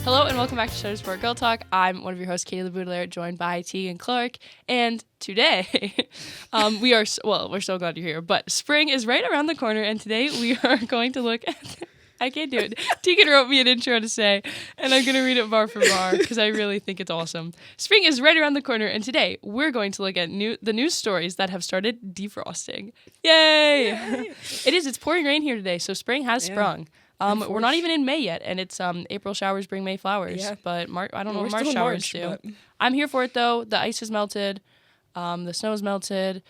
Hello and welcome back to Ssgt Girl Talk. I'm one of your hosts, Kayla Baudelaire, joined by Tegan Clark. And today, we're so glad you're here. But spring is right around the corner, and today we are going to look at. I can't do it. Tegan wrote me an intro to say, and I'm going to read it bar for bar because I really think it's awesome. Spring is right around the corner, and today we're going to look at the news stories that have started defrosting. Yay! It's pouring rain here today, so spring has sprung. We're not even in May yet, and it's April showers bring May flowers. Yeah. But I don't know what March showers do. But I'm here for it, though. The ice has melted. The snow's melted.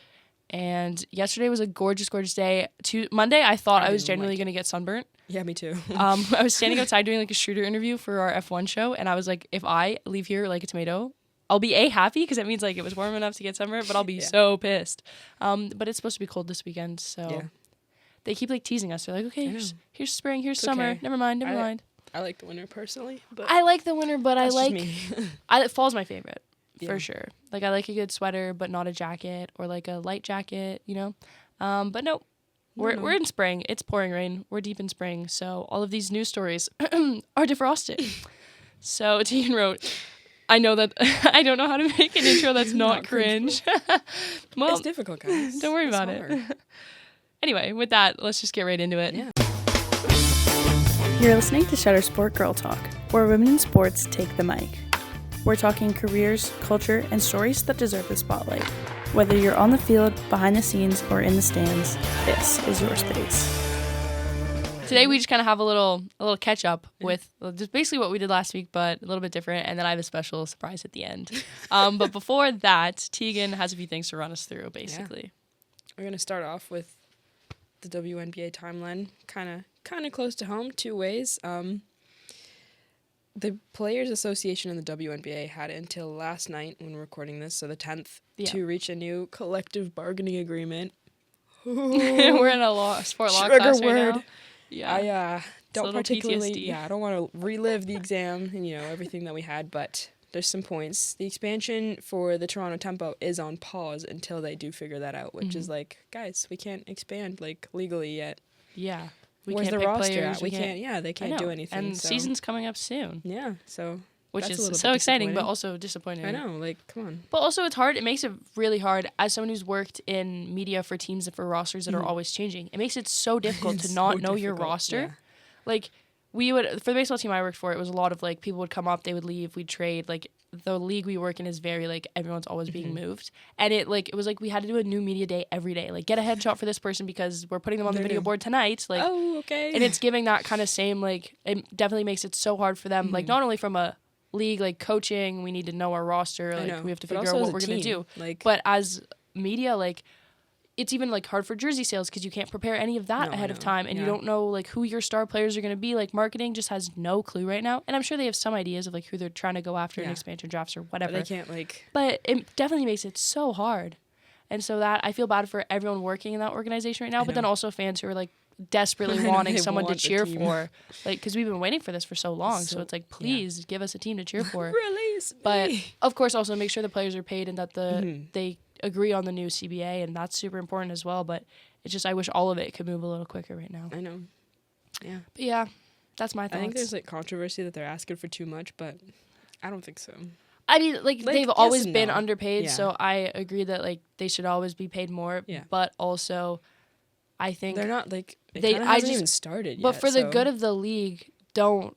And yesterday was a gorgeous, gorgeous day. Monday, I thought I was genuinely going to get sunburnt. Yeah, me too. I was standing outside doing like a shooter interview for our F1 show, and I was like, if I leave here like a tomato, I'll be happy because it means like it was warm enough to get sunburnt, but I'll be so pissed. But it's supposed to be cold this weekend, so... Yeah. They keep like teasing us. They're like, okay, here's spring, here's summer. Okay. Never mind. I like the winter personally. But I like the winter, but fall's my favorite for sure. Like I like a good sweater, but not a jacket or like a light jacket, you know. But no, we're in spring. It's pouring rain. We're deep in spring, so all of these news stories are defrosted. So Tegan wrote, I know that I don't know how to make an intro that's not cringe. Well, it's difficult, guys. Don't worry about it. Anyway, with that, let's just get right into it. Yeah. You're listening to Ssgt Girl Talk, where women in sports take the mic. We're talking careers, culture, and stories that deserve the spotlight. Whether you're on the field, behind the scenes, or in the stands, this is your space. Today we just kind of have a little catch up with just basically what we did last week, but a little bit different, and then I have a special surprise at the end. But before that, Tegan has a few things to run us through, basically. Yeah. We're going to start off with the WNBA timeline, kind of close to home, two ways. The Players Association and the WNBA had until last night, when we're recording this, so the 10th, to reach a new collective bargaining agreement. We're in a sport law class right now. Yeah, I don't particularly. PTSD. Yeah, I don't want to relive the exam and everything that we had, but there's some points. The expansion for the Toronto Tempo is on pause until they do figure that out, which is like, guys, we can't expand like legally yet. Yeah. Where's the roster at? We can't. Yeah, they can't do anything. And season's coming up soon. Yeah, so which is so exciting, but also disappointing. I know, like, come on. But also, it's hard. It makes it really hard as someone who's worked in media for teams and for rosters that are always changing. It makes it so difficult to not know your roster. Yeah. Like, we would, for the baseball team I worked for, it was a lot of, like, people would come up, they would leave, we'd trade. Like, the league we work in is very, like, everyone's always being moved. And it was like we had to do a new media day every day. Like, get a headshot for this person because we're putting them on the video board tonight. Like, oh, okay. And it's giving that kind of same, like, it definitely makes it so hard for them. Like, not only from a league, like, coaching, we need to know our roster. Like, we have to figure out what we're going to do. Like, but as media, like, it's even like hard for jersey sales because you can't prepare any of that ahead of time, and you don't know like who your star players are going to be. Like marketing just has no clue right now, and I'm sure they have some ideas of like who they're trying to go after in expansion drafts or whatever. But they can't like. But it definitely makes it so hard, and so that I feel bad for everyone working in that organization right now, but then also fans who are like desperately wanting someone to cheer for, like because we've been waiting for this for so long. So it's like please give us a team to cheer for. Release me. But of course also make sure the players are paid and that they agree on the new CBA, and that's super important as well, but it's just I wish all of it could move a little quicker right now. I know. Yeah. But yeah, that's my thoughts. I think there's like controversy that they're asking for too much, but I don't think so. I mean, like they've always been underpaid, so I agree that like they should always be paid more, but also I think they're not like they hasn't even started yet. But for the good of the league, don't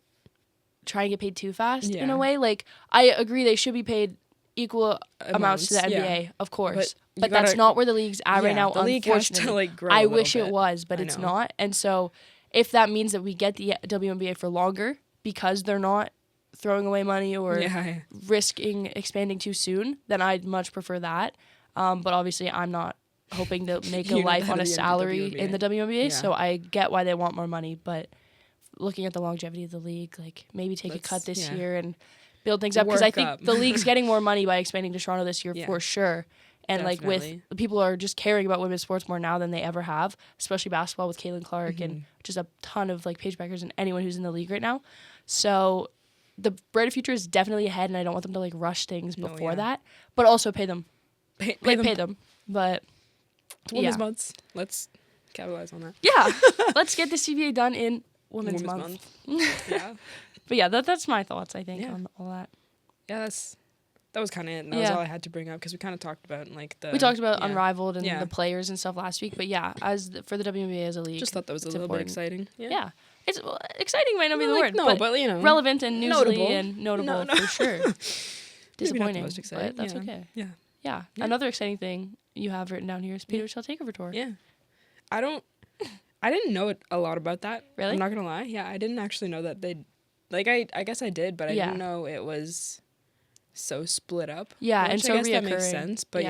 try and get paid too fast in a way. Like I agree they should be paid equal amounts to the NBA, of course. But that's not where the league's at right now, the league has to, like, grow I wish it was, but it's not. And so if that means that we get the WNBA for longer because they're not throwing away money or risking expanding too soon, then I'd much prefer that. But obviously I'm not hoping to make a life on a salary in the WNBA, so I get why they want more money. But looking at the longevity of the league, like maybe take a cut this year and build things up, because I think the league's getting more money by expanding to Toronto this year for sure. And like with people are just caring about women's sports more now than they ever have, especially basketball with Caitlin Clark and just a ton of like Paige Beckers and anyone who's in the league right now. So the brighter future is definitely ahead, and I don't want them to like rush things before that, but also pay them. Pay them. But women's months. Let's capitalize on that. Yeah. Let's get the CBA done in Women's Month. Yeah. But yeah, that's my thoughts, I think, on all that. Yeah, that was kind of it. And that was all I had to bring up because we kind of talked about we talked about Unrivaled and the players and stuff last week. But yeah, for the WNBA as a league, just thought that was a little bit exciting. Yeah. It's exciting might not be the word, but you know, relevant and notable for sure. Disappointing, most exciting, but that's okay. Yeah. Another exciting thing you have written down here is PWHL Takeover Tour. Yeah. I didn't know a lot about that. Really? I'm not gonna lie. Yeah, I didn't actually know that they'd I guess I did, but I didn't know it was so split up. Yeah, and so I guess reoccurring. That makes sense. But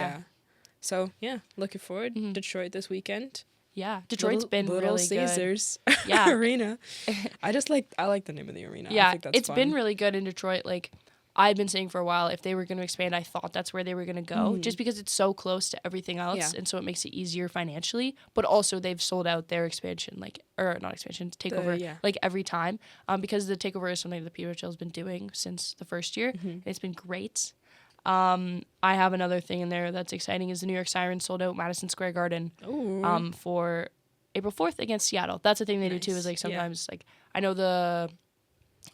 so looking forward. Detroit this weekend. Yeah, Detroit's been Little really Caesars good. Yeah, arena. I like the name of the arena. Yeah, I think that's it's been really good in Detroit. Like I've been saying for a while, if they were going to expand, I thought that's where they were going to go, just because it's so close to everything else, and so it makes it easier financially. But also, they've sold out their expansion, takeover, like every time, because the takeover is something the PWHL has been doing since the first year. And it's been great. I have another thing in there that's exciting is the New York Sirens sold out Madison Square Garden for April 4th against Seattle. That's the thing they do too. Is like sometimes like I know the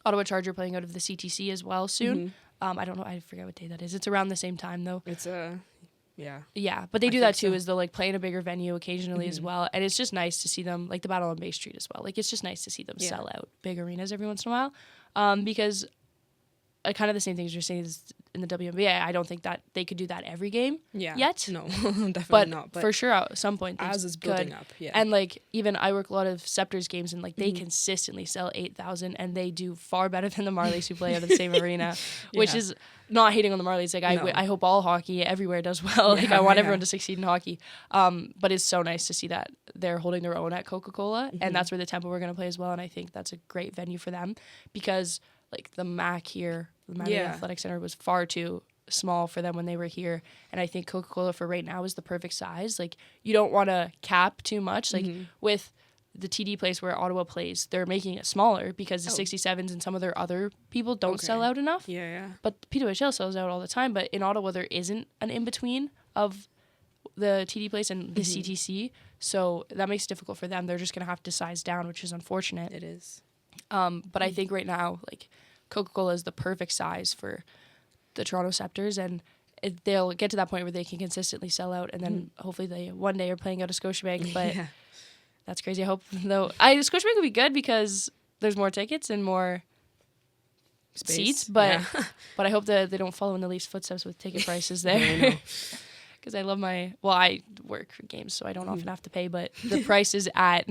Ottawa Charger playing out of the CTC as well soon. I don't know. I forget what day that is. It's around the same time though. It's Yeah, but they do that too. Is they'll like play in a bigger venue occasionally as well, and it's just nice to see them like the Battle on Bay Street as well. Like it's just nice to see them sell out big arenas every once in a while, because kind of the same things you're saying is in the WNBA. I don't think that they could do that every game yet. No, definitely not. But for sure at some point as it's building up. Yeah. And like even I work a lot of Scepters games and like they consistently sell 8,000 and they do far better than the Marlies who play out of the same arena, which is not hating on the Marlies. Like I hope all hockey everywhere does well. Like I want everyone to succeed in hockey. But it's so nice to see that they're holding their own at Coca-Cola and that's where the Tempo we're going to play as well. And I think that's a great venue for them because like the MAC here, the Miami Athletic Center was far too small for them when they were here, and I think Coca-Cola for right now is the perfect size. Like you don't want to cap too much. Like with the TD place where Ottawa plays, they're making it smaller because the 67s and some of their other people don't sell out enough. Yeah. But PWHL sells out all the time. But in Ottawa there isn't an in between of the TD place and the CTC, so that makes it difficult for them. They're just gonna have to size down, which is unfortunate. It is. But I think right now, like Coca-Cola is the perfect size for the Toronto Scepters, and they'll get to that point where they can consistently sell out, and then hopefully they one day are playing out of Scotiabank. But that's crazy. I hope though. Scotiabank would be good because there's more tickets and more seats, but but I hope that they don't follow in the Leafs' footsteps with ticket prices there. Because I love I work for games, so I don't often have to pay, but the prices at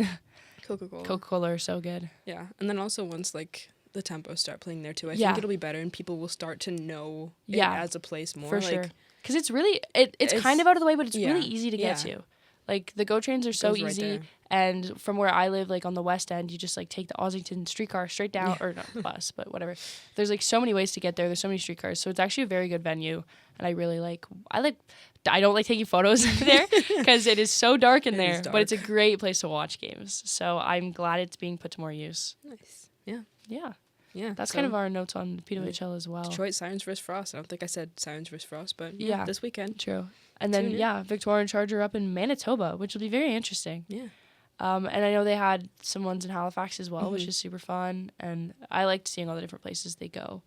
Coca-Cola are so good. Yeah, and then also once like the Tempo start playing there too, I think it'll be better and people will start to know it as a place more. For sure. Because it's really, it's kind of out of the way, but it's really easy to get to. Like the GO trains are so easy, and from where I live, like on the West End, you just like take the Ossington streetcar straight down, or not bus, but whatever. There's like so many ways to get there. There's so many streetcars, so it's actually a very good venue, and I don't like taking photos there because it is so dark in there, but it's a great place to watch games. So I'm glad it's being put to more use. Nice. Yeah. That's kind of our notes on PWHL as well. Detroit Sirens vs. Frost. I don't think I said Sirens vs. Frost, but this weekend. True. And then Victoria and Charger up in Manitoba, which will be very interesting. Yeah. And I know they had some ones in Halifax as well, which is super fun. And I liked seeing all the different places they go,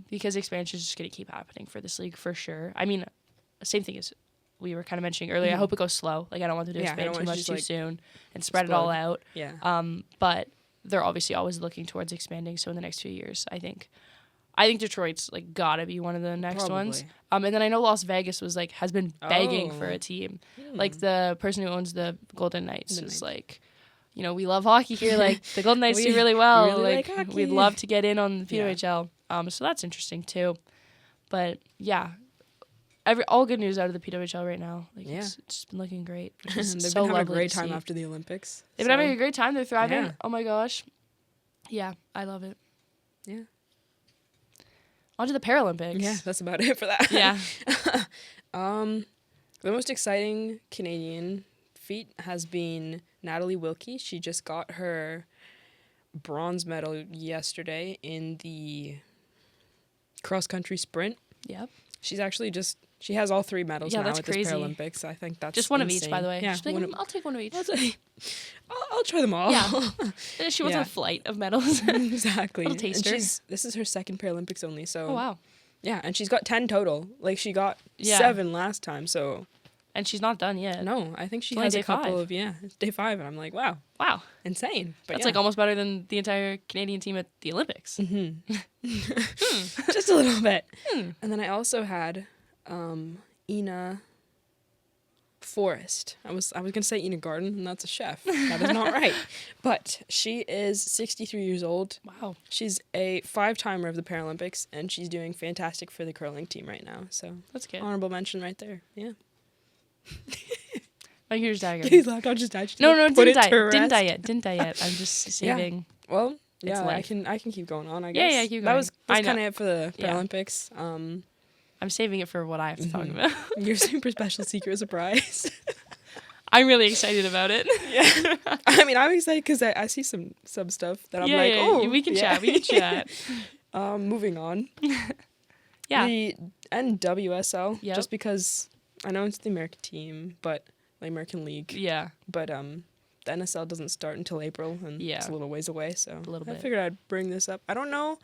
because expansion is just going to keep happening for this league for sure. I mean, same thing as we were kind of mentioning earlier. I hope it goes slow. Like I don't want them to expand too much too soon and spread it all out. Yeah. But they're obviously always looking towards expanding. So in the next few years, I think Detroit's like gotta be one of the next ones. And then I know Las Vegas has been begging for a team. Like the person who owns the Golden Knights is like, we love hockey here. Like the Golden Knights do really well. Really like we'd love to get in on the PWHL. So that's interesting too. But yeah, all good news out of the PWHL right now. Like it's just been looking great. They've been having a great time after the Olympics. They've been having a great time. They're thriving. Yeah. Oh my gosh. Yeah, I love it. Yeah. On to the Paralympics. Yeah, that's about it for that. Yeah. The most exciting Canadian feat has been Natalie Wilkie. She just got her bronze medal yesterday in the cross-country sprint. Yep. She's actually just She has all 3 medals now that's at crazy. this Paralympics. I think that's just one insane. of each, by the way. Yeah, I'll take one of each. I'll try them all. Yeah. She wants a flight of medals. Exactly. Little taster. And this is her second Paralympics only, so. Oh, wow. Yeah, and she's got 10 total. Like, she got 7 last time, so. And she's not done yet. No, I think she it's has only a couple 5. of, it's day 5, and I'm like, wow. Wow. Insane. But that's like almost better than the entire Canadian team at the Olympics. Just a little bit. And then I also had Ina Forrest. I was gonna say Ina Garden, and that's a chef. That is not right. But she is 63 years old. Wow. She's a 5-timer of the Paralympics, and she's doing fantastic for the curling team right now. So that's good. Honorable mention right there. Yeah. My computer's dying. His laptop just died. No, didn't die yet. I'm just saving. Yeah. Well, yeah, I can keep going on, I guess. Yeah, keep going. That's kind of it for the Paralympics. I'm saving it for what I have to talk about. Your super special secret surprise. I'm really excited about it. Yeah. I mean, I'm excited because I see some stuff that I'm like, oh. We can chat. Moving on. Yeah. The NWSL, Yep. just because I know it's the American team, but the American League. Yeah. But the NSL doesn't start until April, and it's a little ways away, so I figured I'd bring this up. I don't know,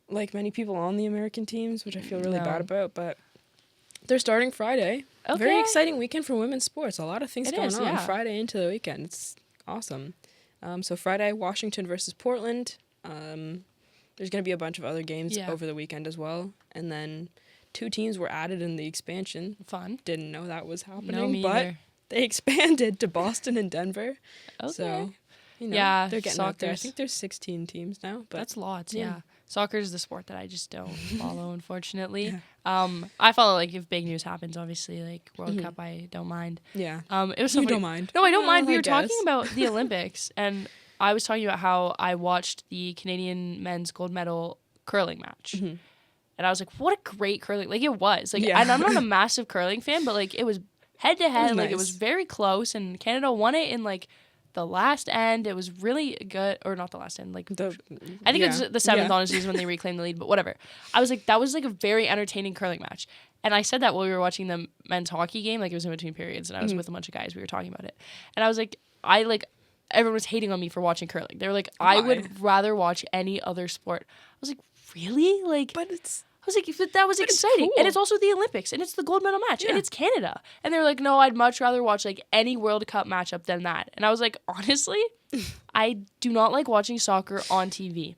like, many people on the American teams, which I feel really bad about, but they're starting Friday. Okay. Very exciting weekend for women's sports. A lot of things going on Friday into the weekend. It's awesome. So Friday, Washington versus Portland. There's going to be a bunch of other games over the weekend as well. And then 2 teams were added in the expansion. Fun. Didn't know that was happening. No, me but either. They expanded to Boston and Denver. Okay. So, they're getting out there. I think there's 16 teams now. But that's lots, yeah. Soccer is the sport that I just don't follow, unfortunately. I follow, like, if big news happens, obviously, like World Cup, I don't mind. Yeah. It was so You funny. don't mind. No, I don't mind. We were talking about the Olympics, and I was talking about how I watched the Canadian men's gold medal curling match. And I was like, what a great curling. Like, it was. Like, and I'm not a massive curling fan, but, like, it was head-to-head. Like, it was very close, and Canada won it in, like, the last end. It was really good. Or not the last end. Like, I think it was the 7th, honestly, is when they reclaimed the lead, but whatever. I was like, that was, like, a very entertaining curling match. And I said that while we were watching the men's hockey game. Like, it was in between periods, and I was with a bunch of guys. We were talking about it. And I was like, everyone was hating on me for watching curling. They were like, I would rather watch any other sport. I was like, really? Like, but it's... I was like, that was exciting. Cool. And it's also the Olympics, and it's the gold medal match, and it's Canada. And they were like, no, I'd much rather watch, like, any World Cup matchup than that. And I was like, honestly, I do not like watching soccer on TV.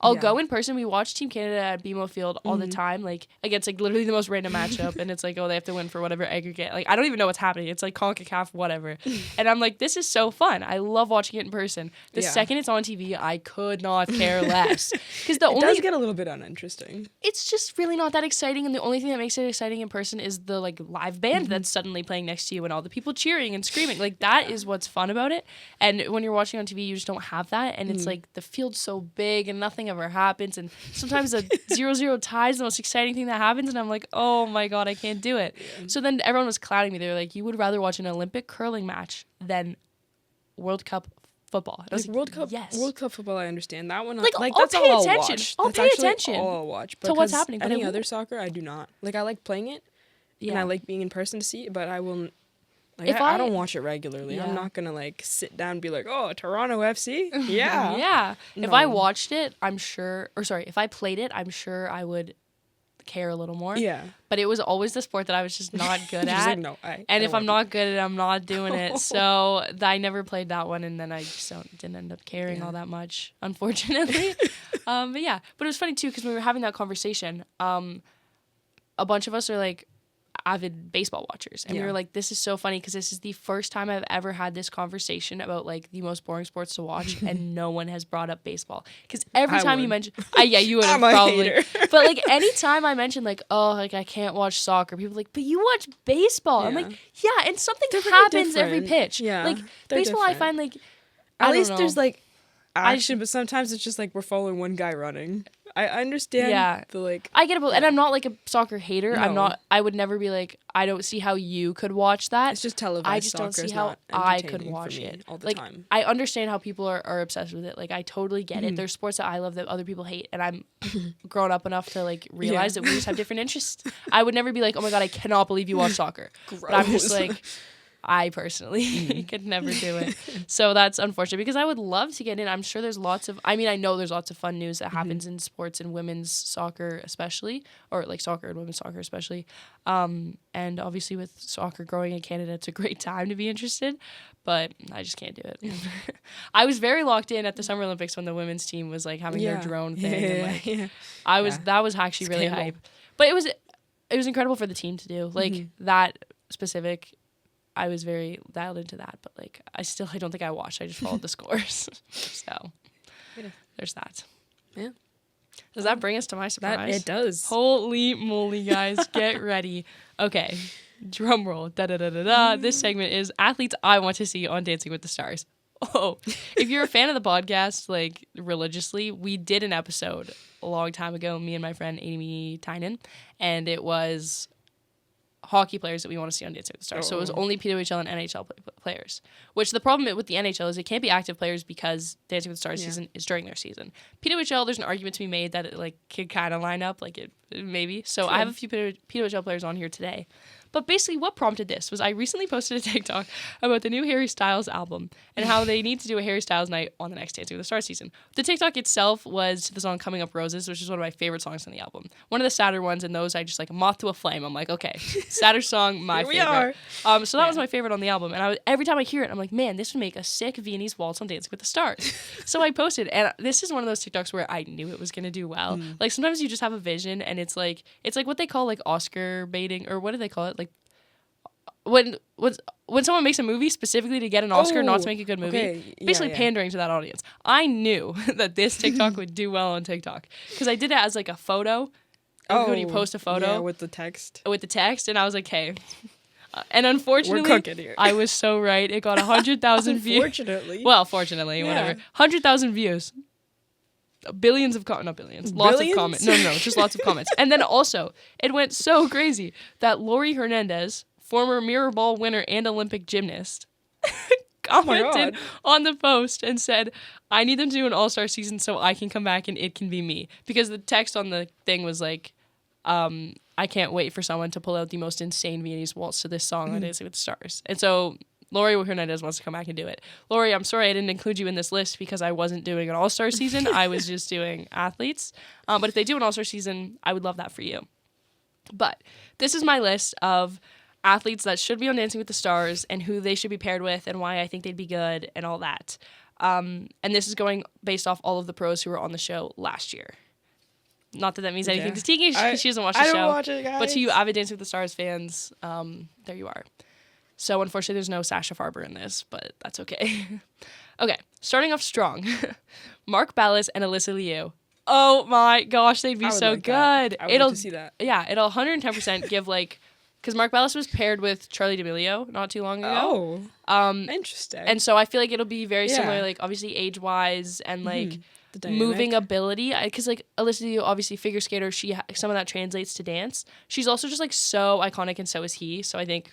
I'll go in person. We watch Team Canada at BMO Field all the time, like, against, like, literally the most random matchup, and it's like, oh, they have to win for whatever aggregate. Like, I don't even know what's happening. It's like CONCACAF, whatever. And I'm like, this is so fun. I love watching it in person. The second it's on TV, I could not care less. Because it does get a little bit uninteresting. It's just really not that exciting, and the only thing that makes it exciting in person is the, like, live band that's suddenly playing next to you and all the people cheering and screaming. Like, that is what's fun about it. And when you're watching on TV, you just don't have that, and it's like the field's so big and nothing ever happens, and sometimes a 0-0 tie is the most exciting thing that happens, and I'm like, oh my god, I can't do it. So then everyone was clowning me. They were like, you would rather watch an Olympic curling match than World Cup football. And I was like, World Cup, yes. World Cup football, I understand that one. Like that's I'll pay all attention. I'll watch. I'll That's pay actually attention all I'll watch. to what's happening. But any other soccer, I do not. Like, I like playing it, and I like being in person to see it, but I will. Like, I don't watch it regularly. I'm not gonna, like, sit down and be like, oh, Toronto FC? Yeah. Yeah. No. If I watched it, if I played it, I'm sure I would care a little more. Yeah. But it was always the sport that I was just not good at. Like, no, and if I'm not good at it, I'm not doing it. So I never played that one, and then I just didn't end up caring all that much, unfortunately. But yeah. But it was funny, too, because when we were having that conversation, a bunch of us are, like, avid baseball watchers, and we were like, this is so funny because this is the first time I've ever had this conversation about, like, the most boring sports to watch, and no one has brought up baseball, because every time you mention you would have probably but, like, anytime I mention, like, oh, like, I can't watch soccer, people are like, but you watch baseball. I'm like, yeah, and something happens every pitch. Like, baseball, I find, like, at least there's, like, action, but sometimes it's just like we're following one guy running. I understand the, like... I get it, and I'm not, like, a soccer hater. No. I would never be like, I don't see how you could watch that. It's just televised. I just don't see how I could watch it. All the like, time. I understand how people are obsessed with it. Like, I totally get it. There's sports that I love that other people hate, and I'm grown up enough to, like, realize that we just have different interests. I would never be like, oh my God, I cannot believe you watch soccer. Gross. But I'm just like... I personally could never do it. So that's unfortunate because I would love to get in. I'm sure there's lots of, I know there's lots of fun news that happens in sports and women's soccer especially, or like soccer and women's soccer especially. And obviously with soccer growing in Canada, it's a great time to be interested, but I just can't do it. I was very locked in at the Summer Olympics when the women's team was like having their drone thing. That was actually really hype. But it was incredible for the team to do. Like that specific, I was very dialed into that, but like I don't think I watched. I just followed the scores. So there's that. Yeah. Does that bring us to my surprise? It does. Holy moly, guys. Get ready. Okay. Drum roll. Da-da-da-da-da. This segment is athletes I want to see on Dancing with the Stars. Oh, if you're a fan of the podcast, like religiously, we did an episode a long time ago, me and my friend Amy Tynan, and it was hockey players that we want to see on Dancing with the Stars. So it was only PWHL and NHL players. Which the problem with the NHL is it can't be active players because Dancing with the Stars season is during their season. PWHL, there's an argument to be made that it like could kind of line up, like it maybe. So I have a few PWHL players on here today. But basically what prompted this was I recently posted a TikTok about the new Harry Styles album and how they need to do a Harry Styles night on the next Dancing with the Stars season. The TikTok itself was to the song Coming Up Roses, which is one of my favorite songs on the album. One of the sadder ones, and those I just like Moth to a Flame. I'm like, okay, sadder song, my favorite. So that was my favorite on the album. And every time I hear it, I'm like, man, this would make a sick Viennese waltz on Dancing with the Stars. So I posted, and this is one of those TikToks where I knew it was going to do well. Like sometimes you just have a vision, and it's like what they call like Oscar baiting, or what do they call it? Like when someone makes a movie specifically to get an Oscar, not to make a good movie, basically pandering to that audience. I knew that this TikTok would do well on TikTok because I did it as like a photo. When you post a photo with the text, and I was like, hey. And unfortunately, we're cooking here. I was so right. It got 100,000 views. Fortunately, whatever. 100,000 views. Billions of not billions. Lots of comments. No, just lots of comments. And then also, it went so crazy that Lori Hernandez, former mirror ball winner and Olympic gymnast, commented on the post and said, I need them to do an all-star season so I can come back and it can be me. Because the text on the thing was like, I can't wait for someone to pull out the most insane Viennese waltz to this song on Dancing with the Stars. And so Lori Hernandez wants to come back and do it. Lori, I'm sorry I didn't include you in this list because I wasn't doing an all-star season. I was just doing athletes. But if they do an all-star season, I would love that for you. But this is my list of athletes that should be on Dancing with the Stars and who they should be paired with and why I think they'd be good and all that. And this is going based off all of the pros who were on the show last year. Not that means anything to Tiki because she doesn't watch the show. I don't watch it, guys. But to you avid Dancing with the Stars fans, there you are. So unfortunately, there's no Sasha Farber in this, but that's okay. Okay, starting off strong. Mark Ballas and Alyssa Liu. Oh my gosh, they'd be so good. I would like to see that. Yeah, it'll 110% give like, because Mark Ballas was paired with Charli D'Amelio not too long ago. Oh, interesting. And so I feel like it'll be very similar, like obviously age-wise and like moving ability. Because like Alyssa Liu, obviously figure skater, some of that translates to dance. She's also just like so iconic and so is he. So I think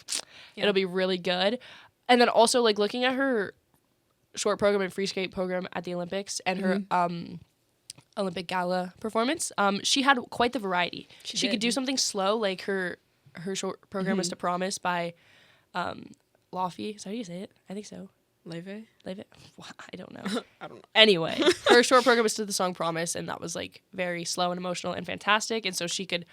it'll be really good. And then also like looking at her short program and free skate program at the Olympics and her Olympic gala performance, she had quite the variety. She could do something slow, like her short program was To Promise by Laufey. Is that how you say it? I think so. Leve? I don't know. I don't know. Anyway, her short program was to the song Promise, and that was like very slow and emotional and fantastic. And so she could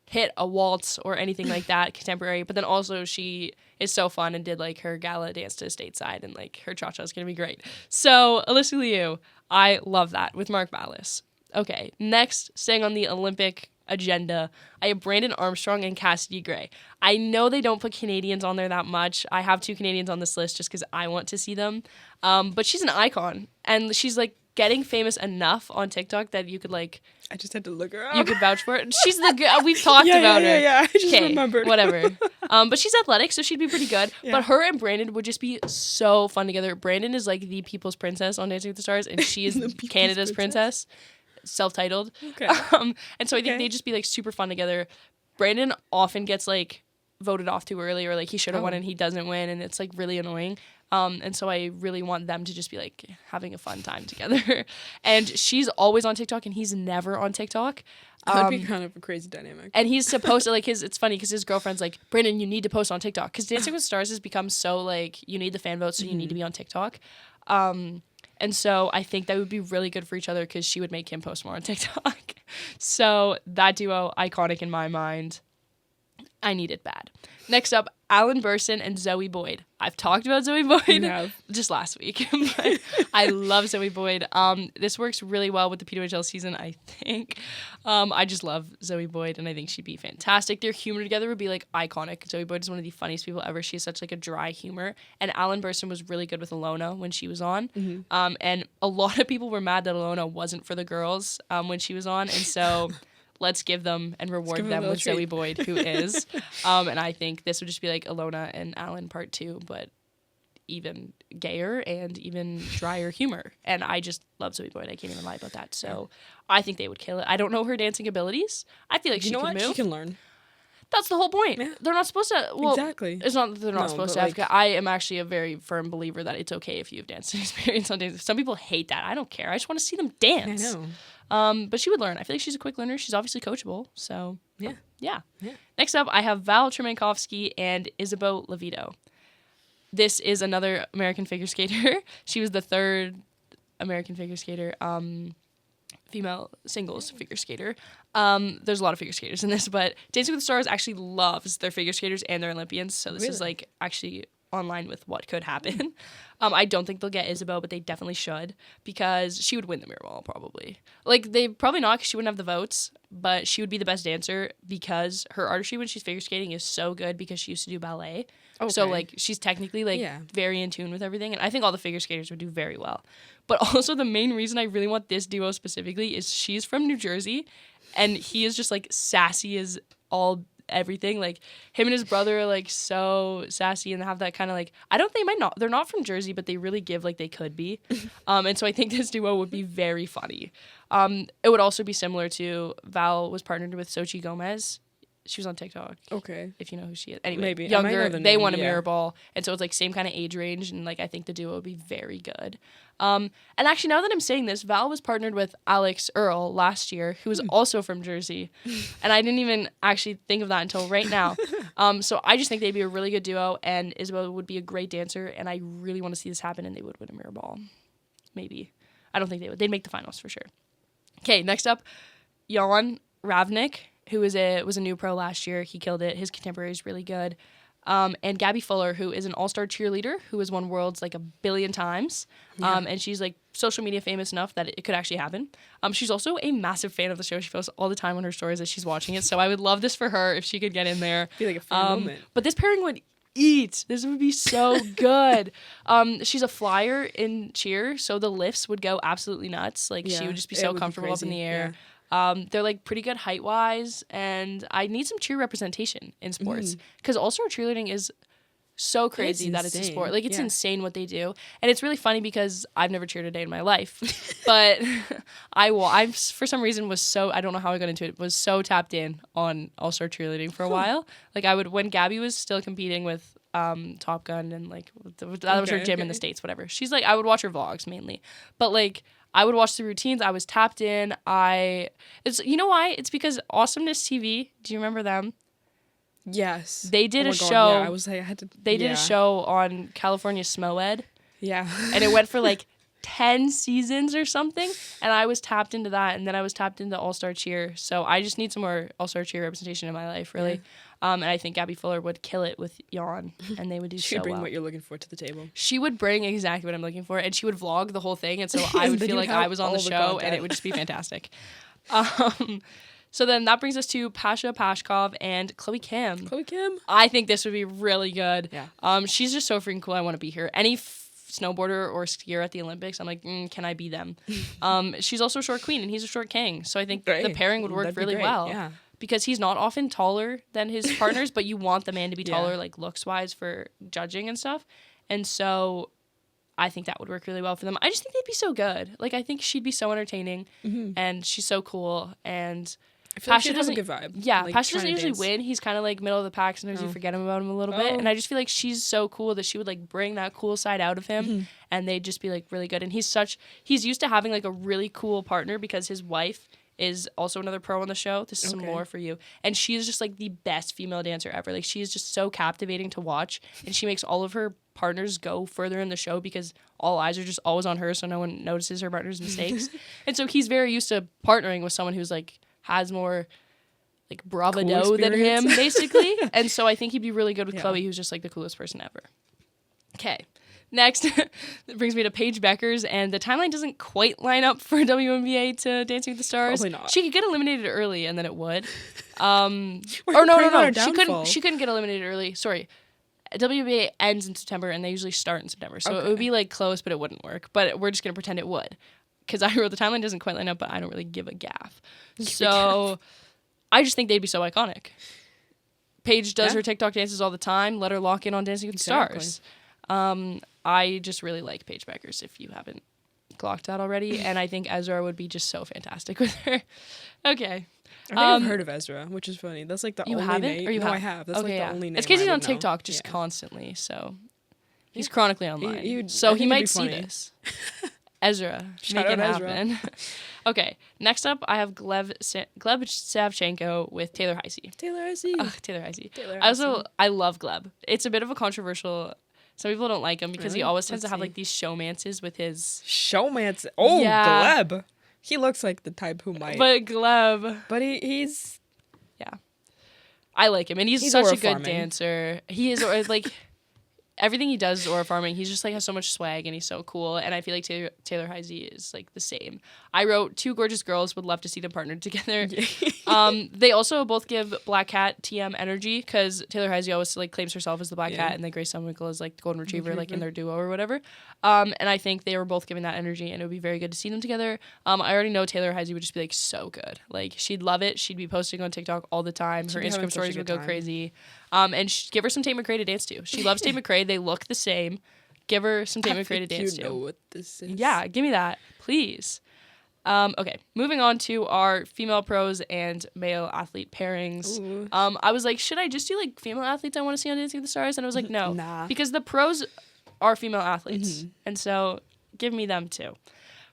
hit a waltz or anything like that, contemporary. But then also she is so fun and did like her gala dance to Stateside, and like her cha-cha is going to be great. So Alyssa Liu, I love that with Mark Ballas. Okay, next, staying on the Olympic agenda, I have Brandon Armstrong and Cassidy Gray. I know they don't put Canadians on there that much. I have 2 Canadians on this list just because I want to see them. But she's an icon, and she's like getting famous enough on TikTok that you could like. I just had to look her up. You could vouch for it. She's we've talked about her. Yeah. I just remembered. Whatever. But she's athletic, so she'd be pretty good. Yeah. But her and Brandon would just be so fun together. Brandon is like the people's princess on Dancing with the Stars, and she is Canada's princess. self-titled. Okay. And so I think they'd just be like super fun together. Brandon often gets like voted off too early, or like he should have won and he doesn't win, and it's like really annoying. And so I really want them to just be like having a fun time together. And she's always on TikTok and he's never on TikTok. That'd be kind of a crazy dynamic. And he's supposed to like it's funny because his girlfriend's like, Brandon, you need to post on TikTok, because Dancing with Stars has become so like you need the fan votes, so you need to be on TikTok. And so I think that would be really good for each other because she would make him post more on TikTok. So that duo, iconic in my mind. I need it bad. Next up, Alan Burson and Zoe Boyd. I've talked about Zoe Boyd just last week. But I love Zoe Boyd. This works really well with the PWHL season, I think. I just love Zoe Boyd, and I think she'd be fantastic. Their humor together would be like iconic. Zoe Boyd is one of the funniest people ever. She has such like a dry humor. And Alan Burson was really good with Alona when she was on. Mm-hmm. And a lot of people were mad that Alona wasn't for the girls when she was on. And so... let's give them and reward them with Zoe Boyd, who is. And I think this would just be like Alona and Alan part 2, but even gayer and even drier humor. And I just love Zoe Boyd. I can't even lie about that. So I think they would kill it. I don't know her dancing abilities. I feel like she can move. She can learn. That's the whole point. Yeah. They're not supposed to. Well, exactly. It's not that they're not supposed to have. I am actually a very firm believer that it's okay if you have dancing experience on dancing. Some people hate that. I don't care. I just want to see them dance. I know. But she would learn. I feel like she's a quick learner. She's obviously coachable. So yeah. Next up, I have Val Tremenkovsky and Isabeau Levito. This is another American figure skater. She was the 3rd American figure skater, female singles figure skater. There's a lot of figure skaters in this, but Dancing with the Stars actually loves their figure skaters and their Olympians. So this is like actually online with what could happen. I don't think they'll get Isabeau, but they definitely should, because she would win the mirror ball probably. Like, they probably not, because she wouldn't have the votes, but she would be the best dancer because her artistry when she's figure skating is so good because she used to do ballet. Okay. So, like, she's technically, like, very in tune with everything, and I think all the figure skaters would do very well. But also the main reason I really want this duo specifically is she's from New Jersey, and he is just, like, sassy as all everything. Like, him and his brother are like so sassy and have that kind of like, they're not from Jersey, but they really give like they could be. And so I think this duo would be very funny. It would also be similar to Val was partnered with Xochitl Gomez. She was on TikTok. Okay. If you know who she is. Anyway, maybe younger, they won a mirror ball. And so it's like same kind of age range, and like I think the duo would be very good. And actually, now that I'm saying this, Val was partnered with Alex Earl last year, who was also from Jersey. And I didn't even actually think of that until right now. So I just think they'd be a really good duo, and Isabel would be a great dancer, and I really want to see this happen, and they would win a mirror ball. Maybe. I don't think they would. They'd make the finals for sure. Okay, next up, Jan Ravnik, who was a new pro last year. He killed it. His contemporary is really good. And Gabby Fuller, who is an all-star cheerleader, who has won Worlds like 1 billion times. And she's like social media famous enough that it could actually happen. She's also a massive fan of the show. She posts all the time on her stories that she's watching it. So I would love this for her if she could get in there. Be like a fun moment. But this pairing would eat. This would be so good. She's a flyer in cheer, so the lifts would go absolutely nuts. Like she would just be so comfortable up in the air. Yeah. They're like pretty good height wise, and I need some cheer representation in sports because all-star cheerleading is so crazy that it's a sport. Like it's insane what they do, and it's really funny because I've never cheered a day in my life, but I for some reason was so, I don't know how I got into it, was so tapped in on all-star cheerleading for a while. Like I would, when Gabby was still competing with Top Gun and like that was her gym in the States, whatever. She's like, I would watch her vlogs mainly, but like I would watch the routines. I was tapped in. You know why? It's because Awesomeness TV. Do you remember them? Yes. They did a show. Yeah, I was like, I had to. They did a show on California Smo-Ed. Yeah. And it went for like 10 seasons or something. And I was tapped into that. And then I was tapped into All-Star Cheer. So I just need some more All-Star Cheer representation in my life, really. Yeah. And I think Gabby Fuller would kill it with Jan, and they would do so well. She would bring what you're looking for to the table. She would bring exactly what I'm looking for, and she would vlog the whole thing, and so I would feel like I was on the show, and it would just be fantastic. So then that brings us to Pasha Pashkov and Chloe Kim. Chloe Kim. I think this would be really good. Yeah. She's just so freaking cool. I want to be her. Any snowboarder or skier at the Olympics, I'm like, can I be them? She's also a short queen, and he's a short king, so I think the pairing would work really well. Yeah. Because he's not often taller than his partners, but you want the man to be taller, like looks-wise for judging and stuff. And so I think that would work really well for them. I just think they'd be so good. Like, I think she'd be so entertaining, and she's so cool, and I feel like she has a good vibe. Yeah, like, Pasha doesn't usually win. He's kind of, like, middle of the pack. Sometimes you forget about him a little bit, and I just feel like she's so cool that she would, like, bring that cool side out of him, and they'd just be, like, really good. And he's used to having, like, a really cool partner because his wife is also another pro on the show. This is some lore for you. And she is just, like, the best female dancer ever. Like, she is just so captivating to watch, and she makes all of her partners go further in the show because all eyes are just always on her, so no one notices her partner's mistakes. And so he's very used to partnering with someone who's, like, has more, like, bravado cool than him, basically. And so I think he'd be really good with Chloe, who's just, like, the coolest person ever. Okay. Next, it brings me to Paige Beckers, and the timeline doesn't quite line up for WNBA to Dancing with the Stars. Probably not. She could get eliminated early, and then it would. No. She couldn't get eliminated early. Sorry. WNBA ends in September, and they usually start in September. So it would be, like, close, but it wouldn't work. But we're just going to pretend it would. Because I wrote the timeline doesn't quite line up, but I don't really give a gaff. So I just think they'd be so iconic. Paige does her TikTok dances all the time. Let her lock in on Dancing with the Stars. I just really like Paige Beckers, if you haven't clocked that already, and I think Ezra would be just so fantastic with her. Okay. I think I've heard of Ezra, which is funny. That's like the only haven't? name. Or you have? I have. That's the only name. It's because he's I on would TikTok know. just constantly, so he's chronically online. He he might see funny. this. Ezra, Shout make it out happen. Okay, next up I have Gleb Savchenko with Taylor Heisey. Taylor Heisey. Taylor Heisey. I love Gleb. It's a bit of a controversial. Some people don't like him because he always tends to have like these showmances with his showmance. Oh, yeah. Gleb. He looks like the type who might. But Gleb. But he's. Yeah. I like him, and he's such a good dancer. He is like. Everything he does is aura farming. He's just like has so much swag and he's so cool. And I feel like Taylor Heisey is like the same. I wrote two gorgeous girls, would love to see them partnered together. They also both give Black Cat TM energy because Taylor Heisey always like claims herself as the Black Cat and then Grace Sunwinkle is like the Golden Retriever, like in their duo or whatever. And I think they were both giving that energy and it would be very good to see them together. I already know Taylor Heisey would just be like so good. Like she'd love it. She'd be posting on TikTok all the time. Her Instagram stories would go crazy. And give her some Tate McRae to dance to. She loves Tate McRae. They look the same. Give her some Tate McRae to dance to. You know what this is. Yeah, give me that, please. Okay, moving on to our female pros and male athlete pairings. I was like, should I just do like female athletes I want to see on Dancing with the Stars? And I was like, no, because the pros are female athletes, and so give me them too.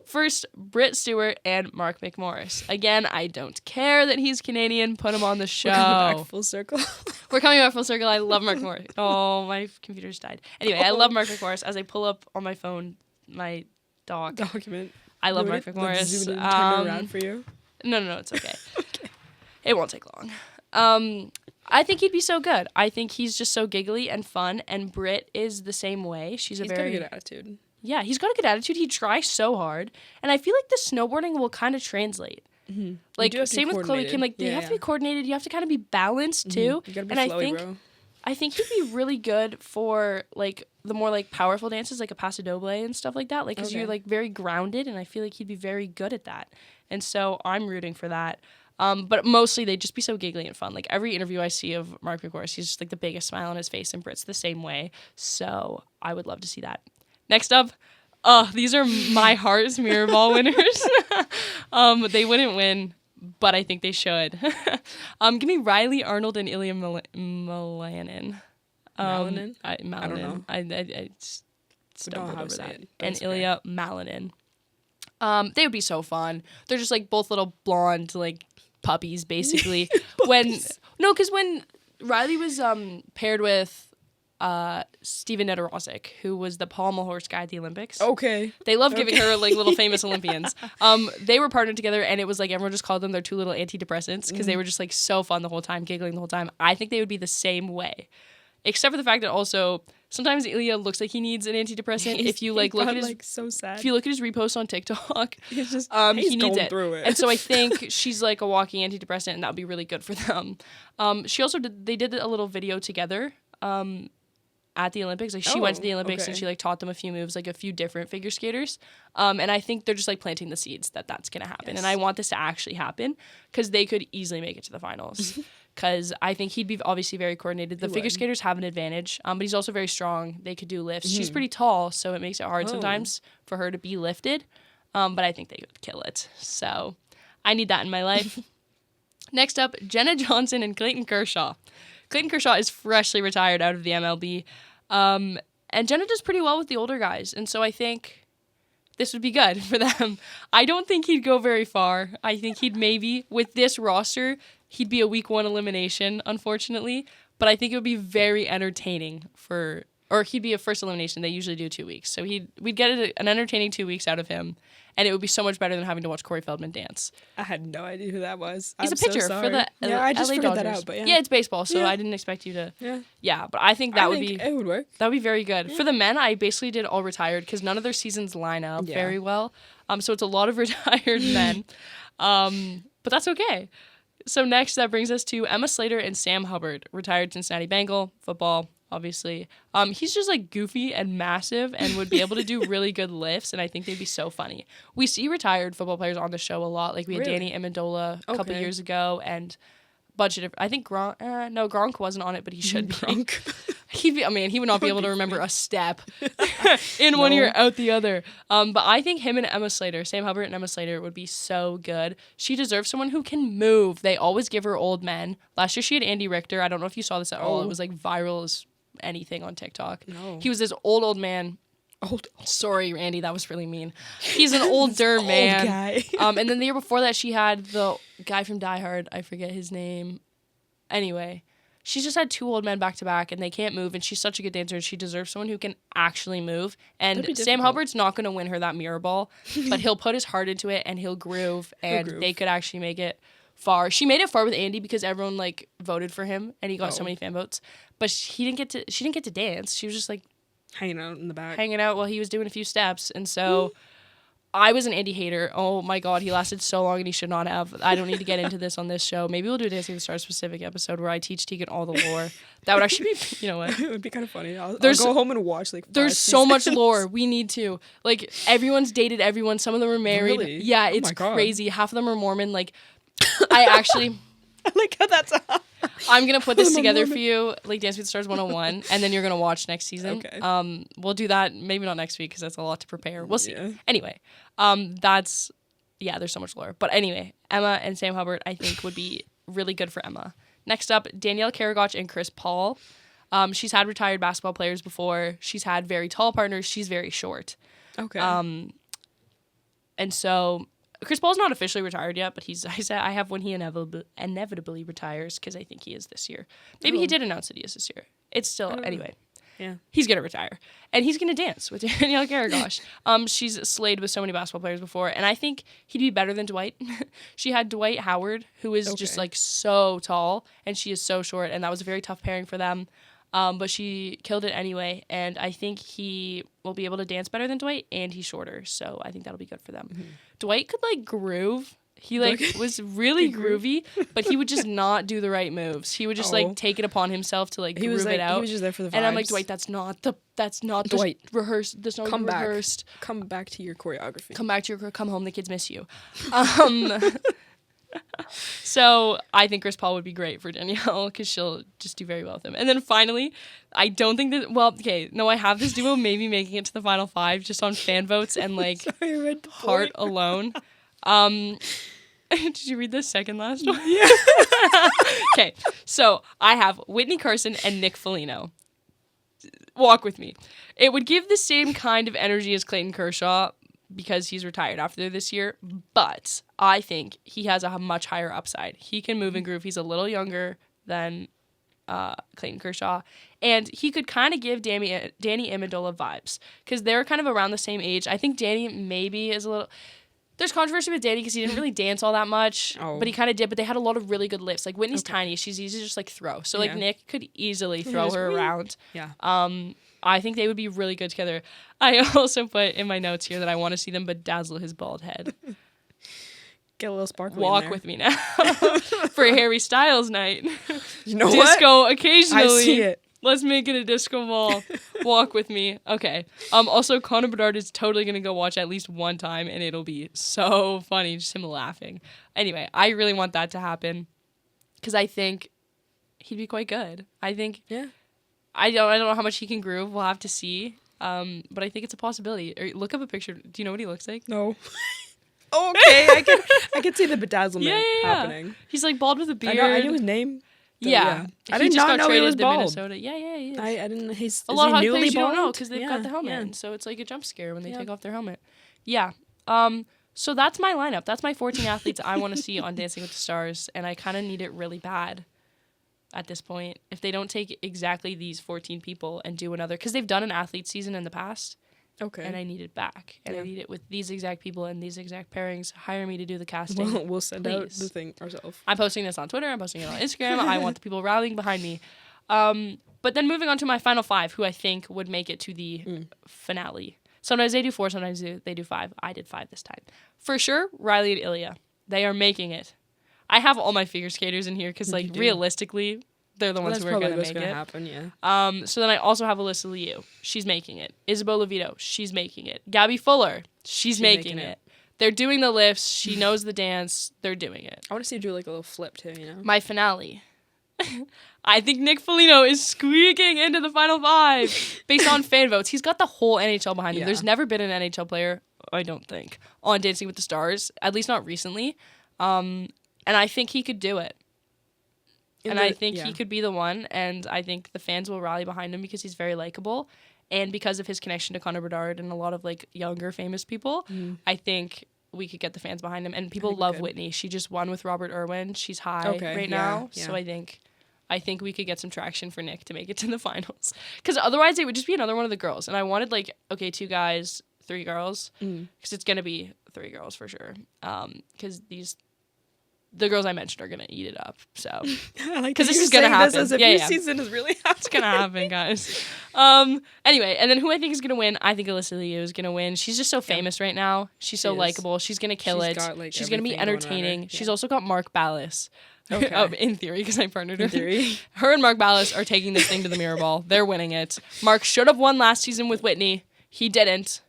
First, Britt Stewart and Mark McMorris. Again, I don't care that he's Canadian. Put him on the show. We're coming back full circle. We're coming back full circle. I love Mark McMorris. Oh, my computer's died. Anyway, I love Mark McMorris. As I pull up on my phone my document. I love Mark McMorris. Zoom in and turn it around for you? No, it's okay. Okay. It won't take long. I think he'd be so good. I think he's just so giggly and fun, and Britt is the same way. He's got a good attitude. Yeah, he's got a good attitude. He tries so hard. And I feel like the snowboarding will kind of translate. Mm-hmm. Like, same with Chloe Kim. Like, they have to be coordinated. You have to kind of be balanced, too. You gotta be flowy, bro. I think he'd be really good for, like, the more, like, powerful dances, like a Paso Doble and stuff like that. Like, because you're, like, very grounded, and I feel like he'd be very good at that. And so I'm rooting for that. But mostly they'd just be so giggly and fun. Like, every interview I see of Mark McMorris, he's just, like, the biggest smile on his face, and Britt's the same way. So I would love to see that. Next up, these are my heart's mirror ball winners. They wouldn't win, but I think they should. Give me Riley Arnold and Ilya Malanin. Malanin? I don't know. I stumbled over that. And Ilya Malanin. They would be so fun. They're just like both little blonde like puppies, basically. Because when Riley was paired with Steven Nedorosik, who was the pommel horse guy at the Olympics. Okay. They love giving her like little famous Olympians. They were partnered together, and it was like everyone just called them their two little antidepressants because they were just like so fun the whole time, giggling the whole time. I think they would be the same way, except for the fact that also sometimes Ilya looks like he needs an antidepressant. If you like look at his like so sad. If you look at his reposts on TikTok, he's just he needs it. Through it. And so I think she's like a walking antidepressant, and that would be really good for them. She also did a little video together. At the Olympics, like she went to the Olympics and she like taught them a few moves, like a few different figure skaters, and I think they're just like planting the seeds that's gonna happen, and I want this to actually happen because they could easily make it to the finals. because I think he'd be obviously very coordinated. The figure skaters have an advantage, but he's also very strong. They could do lifts. She's pretty tall, so it makes it hard sometimes for her to be lifted, but I think they would kill it. So I need that in my life. Next up, Jenna Johnson and Clayton Kershaw. Clayton Kershaw is freshly retired out of the MLB, and Jenna does pretty well with the older guys, and so I think this would be good for them. I don't think he'd go very far. I think he'd maybe, with this roster, he'd be a week 1 elimination, unfortunately, but I think it would be very entertaining or he'd be a first elimination. They usually do 2 weeks, so we'd get an entertaining 2 weeks out of him, and it would be so much better than having to watch Corey Feldman dance. I had no idea who that was. He's a pitcher for the I just LA figured Dodgers. that out, but yeah. Yeah, it's baseball, so I didn't expect you to. Yeah, but I think it would work. That would be very good. For the men, I basically did all retired because none of their seasons line up very well. So it's a lot of retired men, but that's okay. So next, that brings us to Emma Slater and Sam Hubbard, retired Cincinnati Bengal, football, obviously. He's just like goofy and massive and would be able to do really good lifts, and I think they'd be so funny. We see retired football players on the show a lot. Like we had Danny Amendola a couple years ago, and a bunch of different, I think Gronk wasn't on it, but he should be. He would not be able to remember a step in one ear, out the other. But I think him and Emma Slater, Sam Hubbard and Emma Slater, would be so good. She deserves someone who can move. They always give her old men. Last year she had Andy Richter. I don't know if you saw this at all. It was like viral as anything on TikTok. No. He was this old man. Sorry, Randy, that was really mean. He's an older man. Old guy. And then the year before that, she had the guy from Die Hard. I forget his name. Anyway, she's just had 2 old men back to back, and they can't move. And she's such a good dancer, and she deserves someone who can actually move. And Sam Hubbard's not going to win her that mirror ball, but he'll put his heart into it, and he'll groove, and they could actually make it far. She made it far with Andy because everyone like voted for him, and he got so many fan votes. But she didn't get to dance. She was just like hanging out in the back, while he was doing a few steps. And so I was an Andy hater. Oh my God, he lasted so long and he should not have. I don't need to get into this on this show. Maybe we'll do a Dancing with the Stars specific episode where I teach Tegan all the lore. That would actually be, you know what? It would be kind of funny. I'll go home and watch like 5 There's so much lore. We need to. Like, everyone's dated everyone. Some of them are married. Really? Yeah, it's crazy. Half of them are Mormon. Like, I like how that's I'm going to put this together for you, like Dancing with the Stars 101, and then you're going to watch next season. Okay. We'll do that, maybe not next week because that's a lot to prepare. We'll see. Yeah. Anyway, there's so much lore. But anyway, Emma and Sam Hubbard, I think, would be really good for Emma. Next up, Danielle Karagoch and Chris Paul. She's had retired basketball players before. She's had very tall partners. She's very short. Okay. And so Chris Paul's not officially retired yet, but I have when he inevitably retires, because I think he is this year. Maybe he did announce that he is this year. It's still, anyway. Yeah. He's going to retire. And he's going to dance with Danielle Karagoch. She's slayed with so many basketball players before, and I think he'd be better than Dwight. She had Dwight Howard, who is just like so tall, and she is so short, and that was a very tough pairing for them. But she killed it anyway, and I think he will be able to dance better than Dwight, and he's shorter, so I think that'll be good for them. Mm-hmm. Dwight could, like, groove. He, like, was really groovy, but he would just not do the right moves. He would just, like, take it upon himself to, like, groove it out. He was just there for the vibes. And I'm like, Dwight, that's not Dwight. Rehearsed. That's not rehearsed. Come back to your choreography. Come home, the kids miss you. So I think Chris Paul would be great for Danielle because she'll just do very well with him. And then finally, I don't think that, I have this duo maybe making it to the final 5 just on fan votes and like heart alone. Did you read the second last one? Yeah. Okay, so I have Whitney Carson and Nick Foligno. Walk with me. It would give the same kind of energy as Clayton Kershaw because he's retired after this year, but I think he has a much higher upside. He can move and groove. He's a little younger than Clayton Kershaw, and he could kind of give Danny Amendola vibes because they're kind of around the same age. I think Danny maybe is a little... There's controversy with Danny because he didn't really dance all that much, but he kind of did, but they had a lot of really good lifts. Like, Whitney's tiny. She's easy to just, like, throw. So, like, Nick could easily throw her around. Yeah. I think they would be really good together. I also put in my notes here that I want to see them bedazzle his bald head. Get a little sparkly Walk in there. with me now for Harry Styles night. You know Disco what? occasionally. I see it. Let's make it a disco ball. Walk with me. Okay. Also, Connor Bedard is totally going to go watch at least one time, and it'll be so funny, just him laughing. Anyway, I really want that to happen because I think he'd be quite good. I think. Yeah. I don't know how much he can groove. We'll have to see. But I think it's a possibility. Or look up a picture. Do you know what he looks like? No. Oh, okay. I can see the bedazzlement happening. He's like bald with a beard. I knew his name. Yeah. I did not know he was bald. Minnesota. Yeah, he is. I didn't. He's a lot of hockey newly players you bald? don't know because they've got the helmet, and so it's like a jump scare when they take off their helmet. Yeah. So that's my lineup. That's my 14 athletes I want to see on Dancing with the Stars, and I kind of need it really bad at this point. If they don't take exactly these 14 people and do another, because they've done an athlete season in the past. Okay. And I need it back. And I need it with these exact people and these exact pairings. Hire me to do the casting. We'll send out the thing ourselves. I'm posting this on Twitter. I'm posting it on Instagram. I want the people rallying behind me. But then moving on to my final 5, who I think would make it to the finale. Sometimes they do 4, sometimes they do 5. I did 5 this time. For sure, Riley and Ilya. They are making it. I have all my figure skaters in here because, like, realistically, they're the ones who are going to make it. Happen, yeah. So then I also have Alyssa Liu. She's making it. Isabel Levito. She's making it. Gabby Fuller. She's making it. They're doing the lifts. She knows the dance. They're doing it. I want to see her do like a little flip too, you know? My finale. I think Nick Foligno is squeaking into the final 5 based on fan votes. He's got the whole NHL behind him. There's never been an NHL player, I don't think, on Dancing with the Stars, at least not recently. And I think he could do it. I think he could be the one, and I think the fans will rally behind him because he's very likable, and because of his connection to Connor Bedard and a lot of like younger famous people, I think we could get the fans behind him. And people love Whitney. She just won with Robert Irwin. She's high right now, so I think we could get some traction for Nick to make it to the finals. Because otherwise, it would just be another one of the girls. And I wanted 2 guys, 3 girls, because it's gonna be 3 girls for sure. Because the girls I mentioned are going to eat it up. So, because this is going to happen. As if your season is really happening. It's going to happen, guys. Anyway, and then who I think is going to win, I think Alyssa Liu is going to win. She's just so famous right now. She's so likable. She's going to kill it. She's going to be entertaining. She's also got Mark Ballas. Okay. In theory, because I partnered with her. Her and Mark Ballas are taking this thing to the mirror ball. They're winning it. Mark should have won last season with Whitney. He didn't.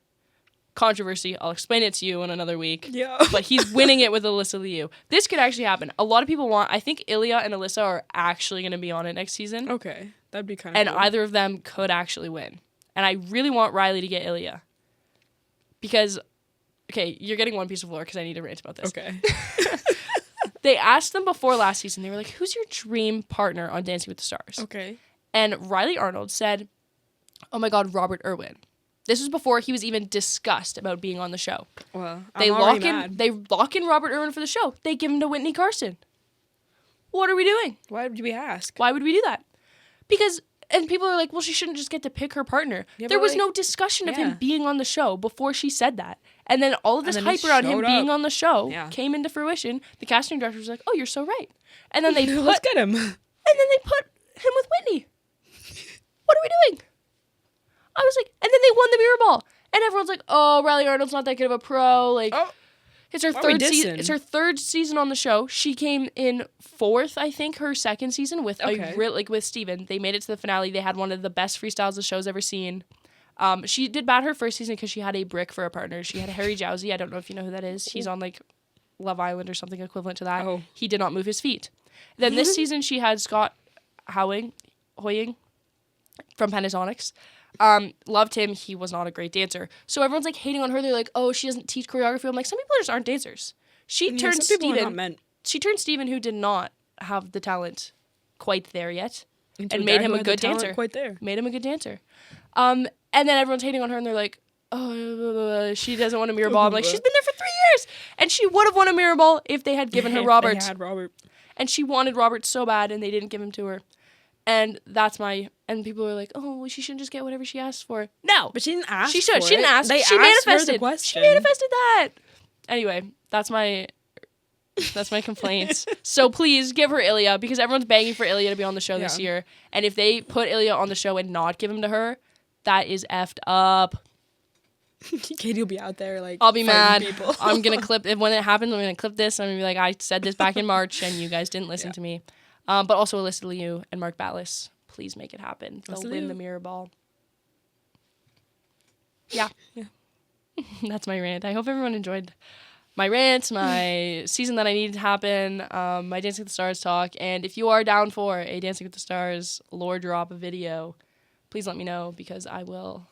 Controversy. I'll explain it to you in another week. Yeah. But he's winning it with Alyssa Liu. This could actually happen. A lot of people I think Ilya and Alyssa are actually going to be on it next season. Okay. That'd be kind of cool. And either of them could actually win. And I really want Riley to get Ilya. Because, okay, you're getting one piece of lore because I need to rant about this. Okay. They asked them before last season, they were like, who's your dream partner on Dancing with the Stars? Okay. And Riley Arnold said, oh my God, Robert Irwin. This was before he was even discussed about being on the show. Well, They lock in Robert Irwin for the show. They give him to Whitney Carson. What are we doing? Why would we ask? Why would we do that? Because, and people are like, well, she shouldn't just get to pick her partner. Yeah, there was no discussion of him being on the show before she said that. And then all of this hype around him being on the show came into fruition. The casting director was like, oh, you're so right. And then let's get him. And then they put him with Whitney. What are we doing? I was like, and then they won the mirror ball, and everyone's like, "Oh, Riley Arnold's not that good of a pro." Like, it's her third season. It's her third season on the show. She came in 4th, I think, her second season with with Steven. They made it to the finale. They had one of the best freestyles the show's ever seen. She did bad her first season because she had a brick for a partner. She had Harry Jowsey. I don't know if you know who that is. He's on like Love Island or something equivalent to that. Oh. He did not move his feet. Then this season she had Scott Hoying from Pentatonics. Loved him. He was not a great dancer. So everyone's like hating on her. They're like, oh, she doesn't teach choreography. I'm like, some people just aren't dancers. She turned Steven, who did not have the talent quite there yet, and made him a good dancer. Quite there. Made him a good dancer. And then everyone's hating on her, and they're like, oh, she doesn't want a mirror ball. I'm like, she's been there for 3 years, and she would have won a mirror ball if they had given her Robert. They had Robert. And she wanted Robert so bad, and they didn't give him to her. And and people were like, oh, well, she shouldn't just get whatever she asks for. No. But she didn't ask She should. For she didn't it. ask. They she asked manifested. Her the question. She manifested that. Anyway, that's my complaint. So please give her Ilya, because everyone's begging for Ilya to be on the show this year. And if they put Ilya on the show and not give him to her, that is effed up. Katie will be out there like, I'll be mad. People. I'm going to clip it. When it happens, I'm going to clip this. I'm going to be like, I said this back in March and you guys didn't listen to me. But also Alyssa Liu and Mark Ballas. Please make it happen. They'll win the mirror ball. Yeah. That's my rant. I hope everyone enjoyed my rants, my season that I needed to happen, my Dancing with the Stars talk. And if you are down for a Dancing with the Stars lore drop video, please let me know because I will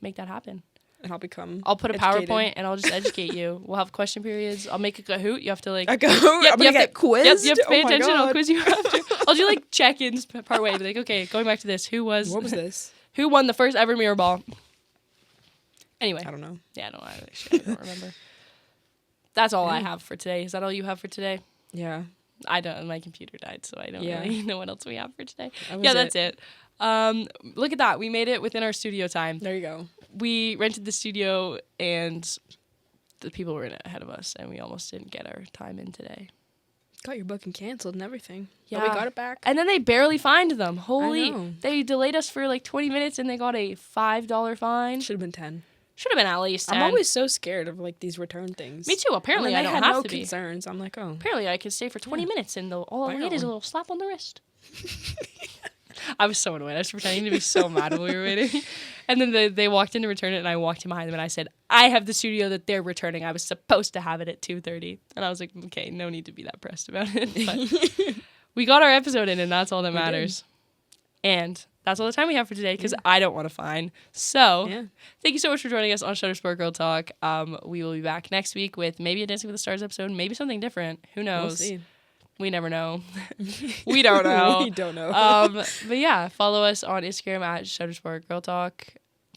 make that happen. And I'll put a educated. PowerPoint and I'll just educate you. We'll have question periods. I'll make a Kahoot. You have to like a Kahoot. Yep, I'm gonna get quizzed. Yep, you have to pay attention. God. I'll quiz you after. I'll do like check-ins part way. Be like, okay, going back to this. What was this? Who won the first ever mirror ball? Anyway, I don't know. Yeah, I don't remember. That's all I have for today. Is that all you have for today? Yeah. I don't. My computer died, so I don't really know what else we have for today. That's it. Look at that. We made it within our studio time. There you go. We rented the studio, and the people were in it ahead of us, and we almost didn't get our time in today. Got your booking canceled and everything. Yeah. But we got it back. And then they barely fined them. Holy. I know. They delayed us for like 20 minutes, and they got a $5 fine. Should have been 10. Should have been at least 10. I'm always so scared of like these return things. Me too. Apparently, I don't had have no to be. concerns. I'm like, oh. Apparently, I could stay for 20 minutes, and all I need is a little slap on the wrist. I was so annoyed. I was pretending to be so mad while we were waiting. And then they walked in to return it, and I walked in behind them, and I said, I have the studio that they're returning. I was supposed to have it at 2:30. And I was like, okay, no need to be that pressed about it. But we got our episode in, and that's all that matters. And that's all the time we have for today, because I don't want to fine. So thank you so much for joining us on Shutter Sport Girl Talk. We will be back next week with maybe a Dancing with the Stars episode, maybe something different. Who knows? We'll see. We never know. We don't know. We don't know. But yeah, follow us on Instagram at Shutter Sport Girl Talk.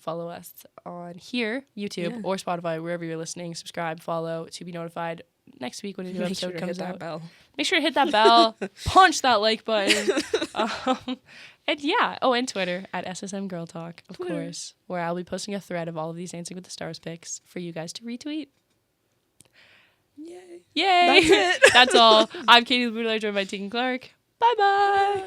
Follow us on here, YouTube, or Spotify, wherever you're listening. Subscribe, follow to be notified next week when a new episode comes out. Bell. Make sure to hit that bell. Punch that like button. And yeah. Oh, and Twitter at ssmgirltalk, of course, where I'll be posting a thread of all of these Dancing with the Stars pics for you guys to retweet. Yay. Yay. That's it. That's all. I'm Katie Boudelard, joined by Tegan Clark. Bye-bye.